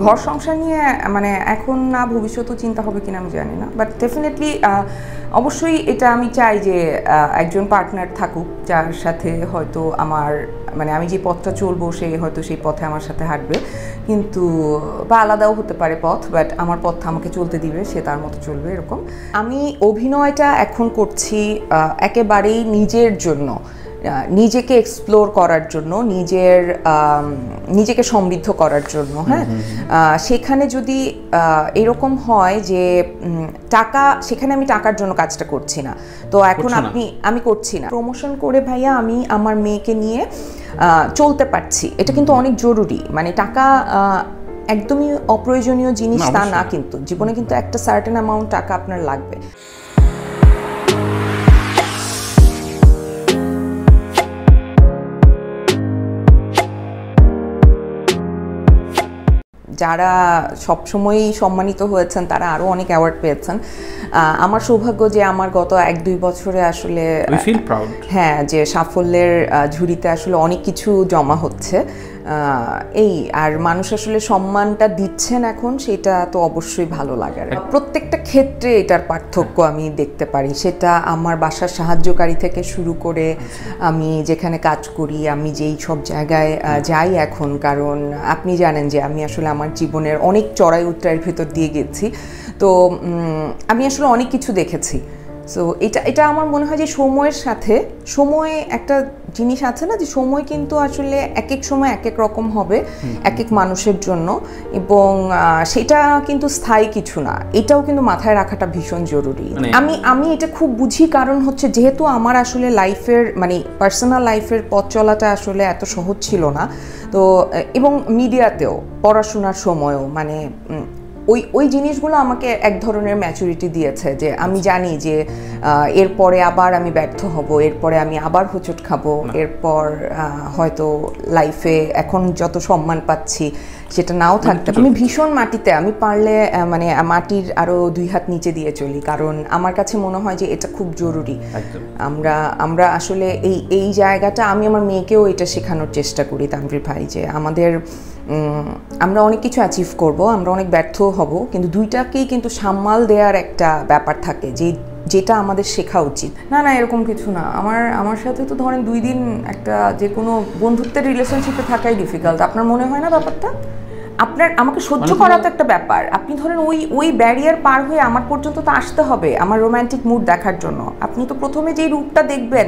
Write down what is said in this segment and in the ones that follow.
ঘর সংসার নিয়ে মানে এখন না ভবিষ্যতেও চিন্তা হবে কিনা আমি জানি না, বাট ডেফিনেটলি অবশ্যই এটা আমি চাই যে একজন পার্টনার থাকুক যার সাথে হয়তো আমার মানে আমি যে পথটা চলবো সে হয়তো সেই পথে আমার সাথে হাঁটবে, কিন্তু বা আলাদাও হতে পারে পথ, বাট আমার পথটা আমাকে চলতে দিবে, সে তার মতো চলবে এরকম। আমি অভিনয়টা এখন করছি একেবারেই নিজের জন্য, নিজেকে এক্সপ্লোর করার জন্য, নিজেকে সমৃদ্ধ করার জন্য। হ্যাঁ, সেখানে যদি এরকম হয় যে টাকা, সেখানে আমি টাকার জন্য কাজটা করছি না, তো এখন আমি করছি না। প্রমোশন করে ভাইয়া আমি আমার মেয়েকে নিয়ে চলতে পারছি, এটা কিন্তু অনেক জরুরি। মানে টাকা একদমই অপ্রয়োজনীয় জিনিস তা না, কিন্তু জীবনে কিন্তু একটা সার্টেন অ্যামাউন্ট টাকা আপনার লাগবে। যারা সবসময়ই সম্মানিত হয়েছেন তারা আরও অনেক অ্যাওয়ার্ড পেয়েছেন। আমার সৌভাগ্য যে আমার গত 1-2 বছরে আসলে হ্যাঁ যে সাফল্যের ঝুড়িতে আসলে অনেক কিছু জমা হচ্ছে, এই আর মানুষ আসলে সম্মানটা দিচ্ছেন এখন, সেটা তো অবশ্যই ভালো লাগার। প্রত্যেকটা ক্ষেত্রে এটার পার্থক্য আমি দেখতে পারি, সেটা আমার বাসার সাহায্যকারী থেকে শুরু করে আমি যেখানে কাজ করি, আমি যেই সব জায়গায় যাই এখন, কারণ আপনি জানেন যে আমি আসলে আমার জীবনের অনেক চড়াই উতরাইয়ের ভিতর দিয়ে গেছি, তো আমি আসলে অনেক কিছু দেখেছি। সো এটা আমার মনে হয় যে সময়ের সাথে, সময়ে একটা জিনিস আছে না যে সময় কিন্তু আসলে এক এক সময় এক এক রকম হবে এক এক মানুষের জন্য, এবং সেটা কিন্তু স্থায়ী কিছু না, এটাও কিন্তু মাথায় রাখাটা ভীষণ জরুরি। আমি এটা খুব বুঝি, কারণ হচ্ছে যেহেতু আমার আসলে লাইফের মানে পার্সোনাল লাইফের পথ চলাটা আসলে এত সহজ ছিল না, তো এবং মিডিয়াতেও পড়াশোনার সময়ও মানে ওই জিনিসগুলো আমাকে এক ধরনের ম্যাচুরিটি দিয়েছে, যে আমি জানি যে এরপরে আবার আমি ব্যর্থ হব, এরপরে আমি আবার হোঁচট খাবো, এরপর হয়তো লাইফে এখন যত সম্মান পাচ্ছি সেটা নাও থাকতে। আমি ভীষণ মাটিতে, আমি পারলে মানে মাটির আরো 2 হাত নিচে দিয়ে চলি, কারণ আমার কাছে মনে হয় যে এটা খুব জরুরি। আমরা আসলে এই জায়গাটা আমি আমার মেয়েকেও এটা শেখানোর চেষ্টা করি তানভীর ভাই, যে আমরা অনেক কিছু অ্যাচিভ করব, আমরা অনেক ব্যর্থ হব, কিন্তু দুইটাকেই কিন্তু সামাল দেওয়ার একটা ব্যাপার থাকে যেটা আমাদের শেখা উচিত। না এরকম কিছু না, আমার সাথে তো ধরেন 2 দিন একটা যে কোনো বন্ধুত্বের রিলেশনশিপে থাকাই ডিফিকাল্ট। আপনার মনে হয় না ব্যাপারটা? আমাকে সহ্য করা তো একটা ব্যাপার, আপনি ধরেন ওই ব্যারিয়ার পার হয়ে আমার পর্যন্ত তো আসতে হবে আমার রোমান্টিক মুড দেখার জন্য। আপনি তো প্রথমে যেই রূপটা দেখবেন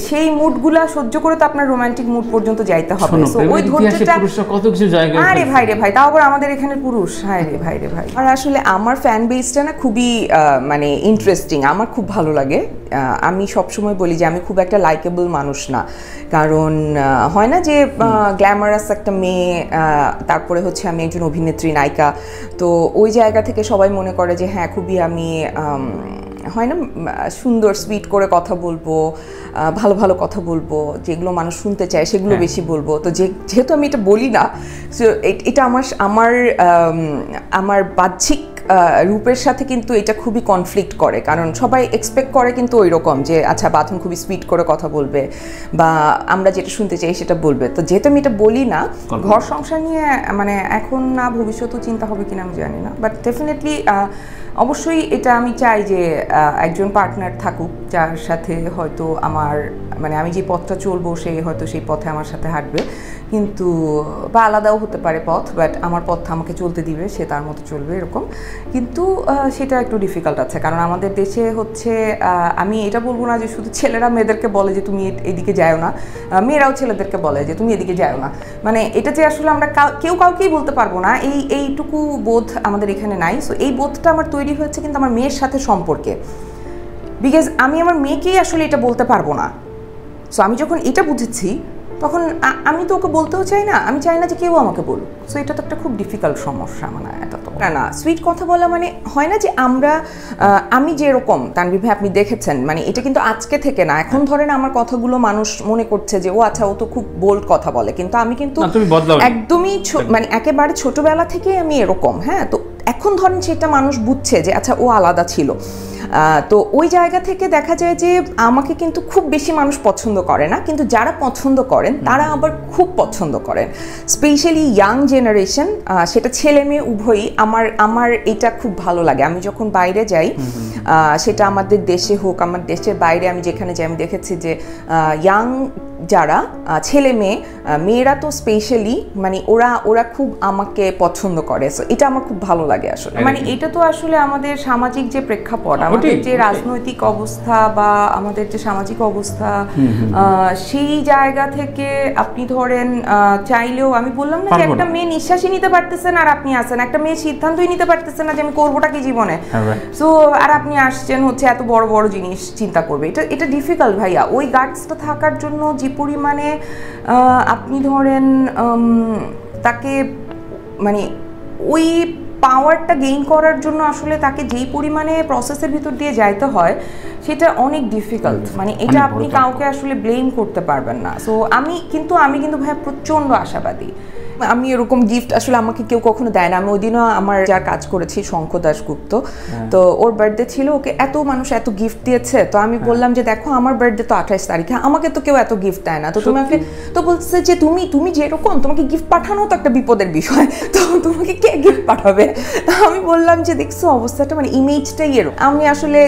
সেই মুডগুলা সহ্য করে তো আপনার রোমান্টিক মুড পর্যন্ত যাইতে হবে। ওই ধৈর্যটা কত কিছু জায়গা, আরে ভাই রে ভাই, তাও আবার আমাদের এখানে পুরুষ, হায় রে ভাই রে ভাই। আর আসলে আমার ফ্যান বেসটা না খুবই মানে ইন্টারেস্টিং, আমার খুব ভালো লাগে। আমি সবসময় বলি যে আমি খুব একটা লাইকেবল মানুষ না, কারণ হয় না যে গ্ল্যামারাস একটা মেয়ে, তারপরে হচ্ছে আমি একজন অভিনেত্রী নায়িকা, তো ওই জায়গা থেকে সবাই মনে করে যে হ্যাঁ খুবই আমি হয় না সুন্দর সুইট করে কথা বলবো, ভালো ভালো কথা বলবো, যেগুলো মানুষ শুনতে চায় সেগুলো বেশি বলবো। তো যেহেতু আমি এটা বলি না, এটা আমার বাহ্যিক রূপের সাথে কিন্তু এটা খুবই কনফ্লিক্ট করে, কারণ সবাই এক্সপেক্ট করে কিন্তু ওই রকম যে আচ্ছা বাথরুম খুবই সুইট করে কথা বলবে বা আমরা যেটা শুনতে চাই সেটা বলবে। তো যেহেতু আমি এটা বলি না, ঘর সংসার নিয়ে মানে এখন না ভবিষ্যতেও চিন্তা হবে কিনা আমি জানি না, বাট ডেফিনেটলি অবশ্যই এটা আমি চাই যে একজন পার্টনার থাকুক যার সাথে হয়তো আমার মানে আমি যে পথটা চলবো সে হয়তো সেই পথে আমার সাথে হাঁটবে, কিন্তু বা আলাদাও হতে পারে পথ, বাট আমার পথটা আমাকে চলতে দিবে, সে তার মতো চলবে এরকম। কিন্তু সেটা একটু ডিফিকাল্ট আছে, কারণ আমাদের দেশে হচ্ছে আমি এটা বলবো না যে শুধু ছেলেরা মেয়েদেরকে বলে যে তুমি এদিকে যাও না, মেয়েরাও ছেলেদেরকে বলে যে তুমি এদিকে যাও না। মানে এটা যে আসলে আমরা কেউ কাউকেই বলতে পারবো না, এইটুকু বোধ আমাদের এখানে নাই। সো এই বোধটা আমার তৈরি হয়েছে কিন্তু আমার মেয়ের সাথে সম্পর্কে, বিকজ আমি আমার মেয়েকেই আসলে এটা বলতে পারবো না। সো আমি যখন এটা বুঝেছি তখন আমি তো ওকে বলতেও চাই না, আমি চাই না যে কেউ আমাকে বলুক। সো এটা তো একটা খুব ডিফিকাল্ট সমস্যা, মানে এটা তো না সুইট কথা বলা মানে হয় না যে আমি যেরকম তানভীর ভাই আপনি দেখেছেন, মানে এটা কিন্তু আজকে থেকে না, এখন ধরেন আমার কথাগুলো মানুষ মনে করছে যে ও আচ্ছা ও তো খুব বোল্ড কথা বলে, কিন্তু আমি কিন্তু একদমই মানে একেবারে ছোটবেলা থেকেই আমি এরকম। হ্যাঁ, তো এখন ধরেন সেটা মানুষ বুঝছে যে আচ্ছা ও আলাদা ছিল। তো ওই জায়গা থেকে দেখা যায় যে আমাকে কিন্তু খুব বেশি মানুষ পছন্দ করে না, কিন্তু যারা পছন্দ করেন তারা আবার খুব পছন্দ করেন, স্পেশালি ইয়াং জেনারেশন, সেটা ছেলে মেয়ে উভয়ই। আমার এটা খুব ভালো লাগে। আমি যখন বাইরে যাই, সেটা আমাদের দেশে হোক, আমার দেশের বাইরে আমি যেখানে যাই, আমি দেখেছি যে ইয়াং যারা ছেলে মেয়ে, মেয়েরা তো স্পেশালি মানে ওরা খুব আমাকে পছন্দ করে। সো এটা আমার খুব ভালো লাগে আসলে। মানে এটা তো আসলে আমাদের সামাজিক যে প্রেক্ষাপট, আমাদের যে রাজনৈতিক অবস্থা বা আমাদের যে সামাজিক অবস্থা, সেই জায়গা থেকে আপনি ধরেন চাইলেও, আমি বললাম না যে একটা মেয়ে নিঃশ্বাসই নিতে পারতেছেন আর আপনি আসেন, একটা মেয়ে সিদ্ধান্তই নিতে পারতেছেন না যে আমি করবোটা কি জীবনে, সো আর আপনি আসছেন হচ্ছে এত বড় বড় জিনিস চিন্তা করবে। এটা ডিফিকাল্ট ভাইয়া। ওই গার্ডসটা থাকার জন্য যে পরিমাণে আপনি ধরেন তাকে মানে ওই পাওয়ারটা গেইন করার জন্য আসলে তাকে যেই পরিমাণে প্রসেসের ভিতর দিয়ে যাইতে হয়, সেটা অনেক ডিফিকাল্ট। মানে এটা আপনি কাউকে আসলে ব্লেম করতে পারবেন না। সো আমি কিন্তু ভাইয়া প্রচণ্ড আশাবাদী। আমি এরকম গিফট আসলে আমাকে কেউ কখনো দেয় না। আমি ওই দিনও আমার যার কাজ করেছি শঙ্খ দাশগুপ্ত, তো ওর বার্থডে ছিল, ওকে এত মানুষ এত গিফট দিয়েছে। তো আমি বললাম যে দেখো আমার বার্থডে তো 28 তারিখে, আমাকে তো কেউ এত গিফট দেয় না, তো তোমাকে তো বলছে যে তুমি যেরকম, তোমাকে গিফট পাঠানো তো একটা বিপদের বিষয়, তো তোমাকে কে গিফট পাঠাবে? আমি বললাম যে দেখছো অবস্থাটা, মানে ইমেজটাই এরকম। আমি আসলে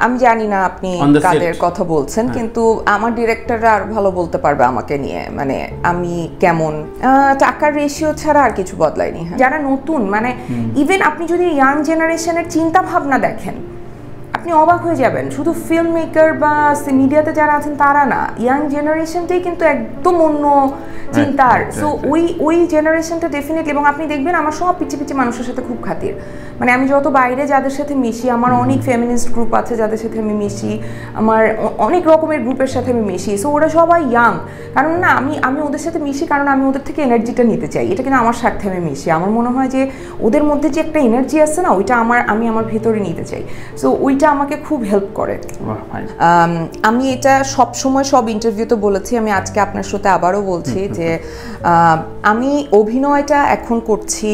আমি জানি না আপনি কাদের কথা বলছেন, কিন্তু আমার ডিরেক্টররা আর ভালো বলতে পারবে আমাকে নিয়ে, মানে আমি কেমন। টাকার রেশিও ছাড়া আর কিছু বদলায়নি। যারা নতুন, মানে ইভেন আপনি যদি ইয়াং জেনারেশনের চিন্তা ভাবনা দেখেন, আপনি অবাক হয়ে যাবেন। শুধু ফিল্ম মেকার বা মিডিয়াতে যারা আছেন তারা না, ইয়াং জেনারেশনটাই কিন্তু একদম অন্য চিন্তার। সো ওই জেনারেশনটা ডেফিনেটলি, এবং আপনি দেখবেন আমার সব পিছিয়ে মানুষের সাথে খুব খাতির। মানে আমি যত বাইরে যাদের সাথে মিশি, আমার অনেক ফেমিনিস্ট গ্রুপ আছে যাদের সাথে আমি মিশি, আমার অনেক রকমের গ্রুপের সাথে আমি মিশি। সো ওরা সবাই ইয়াং, কারণ না আমি ওদের সাথে মিশি কারণ আমি ওদের থেকে এনার্জিটা নিতে চাই। এটা কিন্তু আমার স্বার্থে আমি মিশি। আমার মনে হয় যে ওদের মধ্যে যে একটা এনার্জি আছে না, ওইটা আমি আমার ভেতরে নিতে চাই। সো ওইটা আমাকে খুব হেল্প করে। আমি এটা সবসময় সব ইন্টারভিউতে বলেছি, আমি আজকে আপনার সাথে আবারও বলছি যে আমি অভিনয়টা এখন করছি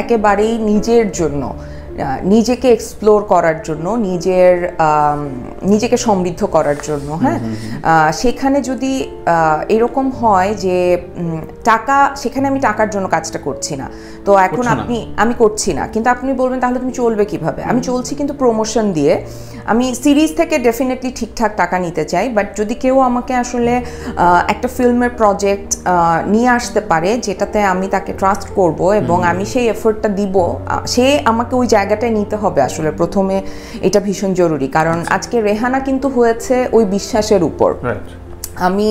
একেবারেই নিজের জন্য, নিজেকে এক্সপ্লোর করার জন্য, নিজেকে সমৃদ্ধ করার জন্য। হ্যাঁ, সেখানে যদি এরকম হয় যে টাকা, সেখানে আমি টাকার জন্য কাজটা করছি না, তো এখন আমি করছি না, কিন্তু আপনি বলবেন তাহলে তুমি চলবে কিভাবে? আমি চলছি কিন্তু প্রমোশন দিয়ে। আমি সিরিজ থেকে ডেফিনেটলি ঠিকঠাক টাকা নিতে চাই, বাট যদি কেউ আমাকে আসলে একটা ফিল্মের প্রজেক্ট নিয়ে আসতে পারে যেটাতে আমি তাকে ট্রাস্ট করব এবং আমি সেই এফোর্টটা দিব, সে আমাকে ওই জায়গাটায় নিতে হবে আসলে প্রথমে। এটা ভীষণ জরুরি, কারণ আজকে রেহানা কিন্তু হয়েছে ওই বিশ্বাসের উপর। আমি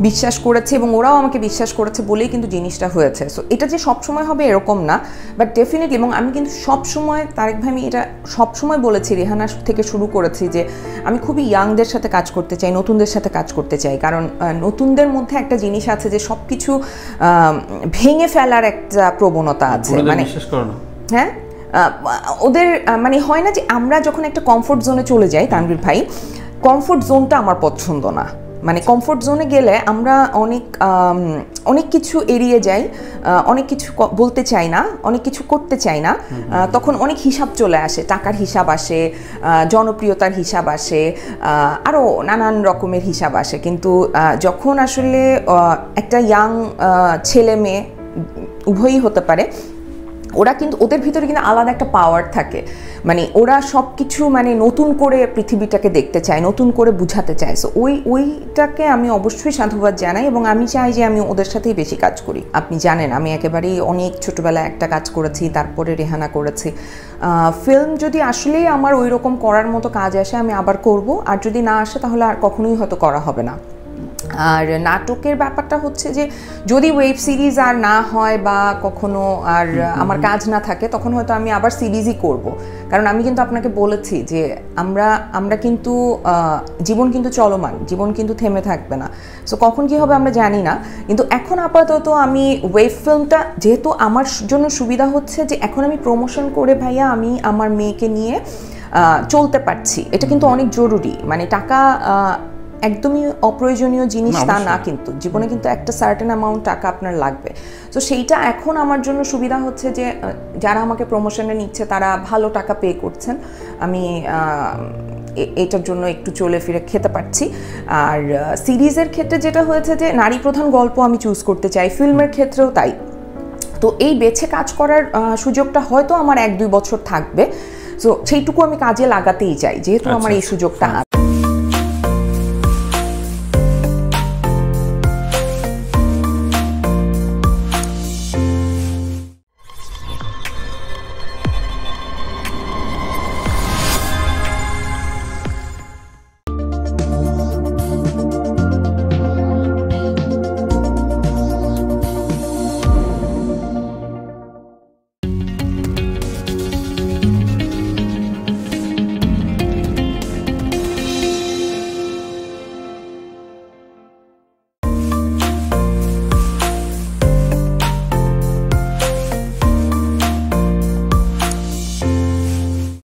বিশ্বাস করেছি এবং ওরাও আমাকে বিশ্বাস করেছে বলেই কিন্তু জিনিসটা হয়েছে। সো এটা যে সবসময় হবে এরকম না, বাট ডেফিনেটলি। এবং আমি কিন্তু সবসময়, তারেক ভাই, আমি এটা সবসময় বলেছি, রেহানা থেকে শুরু করেছি যে আমি খুবই ইয়াংদের সাথে কাজ করতে চাই, নতুনদের সাথে কাজ করতে চাই, কারণ নতুনদের মধ্যে একটা জিনিস আছে যে সব কিছু ভেঙে ফেলার একটা প্রবণতা আছে। মানে হ্যাঁ, ওদের মানে হয় না যে আমরা যখন একটা কমফোর্ট জোনে চলে যাই, তানভীর ভাই, কমফোর্ট জোনটা আমার পছন্দ না। মানে কমফোর্ট জোনে গেলে আমরা অনেক কিছু এড়িয়ে যাই, অনেক কিছু বলতে চাই না, অনেক কিছু করতে চাই না। তখন অনেক হিসাব চলে আসে, টাকার হিসাব আসে, জনপ্রিয়তার হিসাব আসে, আরও নানান রকমের হিসাব আসে। কিন্তু যখন আসলে একটা ইয়াং ছেলে মেয়ে, উভয়ই হতে পারে, ওরা কিন্তু ওদের ভিতরে কিন্তু আলাদা একটা পাওয়ার থাকে। মানে ওরা সব কিছু মানে নতুন করে পৃথিবীটাকে দেখতে চায়, নতুন করে বুঝাতে চায়। সো ওইটাকে আমি অবশ্যই সাধুবাদ জানাই এবং আমি চাই যে আমি ওদের সাথেই বেশি কাজ করি। আপনি জানেন আমি একেবারেই অনেক ছোটোবেলায় একটা কাজ করেছি, তারপরে রেহানা করেছি। ফিল্ম যদি আসলেই আমার ওই রকম করার মতো কাজ আসে আমি আবার করব, আর যদি না আসে তাহলে আর কখনোই হয়তো করা হবে না। আর নাটকের ব্যাপারটা হচ্ছে যে যদি ওয়েব সিরিজ আর না হয় বা কখনো আর আমার কাজ না থাকে, তখন হয়তো আমি আবার সিরিজই করব। কারণ আমি কিন্তু আপনাকে বলেছি যে আমরা কিন্তু জীবন কিন্তু চলমান, জীবন কিন্তু থেমে থাকবে না। সো কখন কি হবে আমরা জানি না, কিন্তু এখন আপাতত আমি ওয়েব ফিল্মটা, যেহেতু আমার জন্য সুবিধা হচ্ছে যে এখন আমি প্রমোশন করে ভাইয়া আমি আমার মেয়েকে নিয়ে চলতে পারছি, এটা কিন্তু অনেক জরুরি। মানে টাকা একদমই অপ্রয়োজনীয় জিনিস তা না, কিন্তু জীবনে কিন্তু একটা সার্টেন অ্যামাউন্ট টাকা আপনার লাগবে। তো সেইটা এখন আমার জন্য সুবিধা হচ্ছে যে যারা আমাকে প্রমোশনে নিচ্ছে তারা ভালো টাকা পে করছেন। আমি এটার জন্য একটু চলে ফিরে খেতে পারছি। আর সিরিজের ক্ষেত্রে যেটা হয়েছে যে নারী প্রধান গল্প আমি চুজ করতে চাই, ফিল্মের ক্ষেত্রেও তাই। তো এই বেছে কাজ করার সুযোগটা হয়তো আমার 1-2 বছর থাকবে, সো সেইটুকু আমি কাজে লাগাতেই চাই যেহেতু আমার এই সুযোগটা আছে।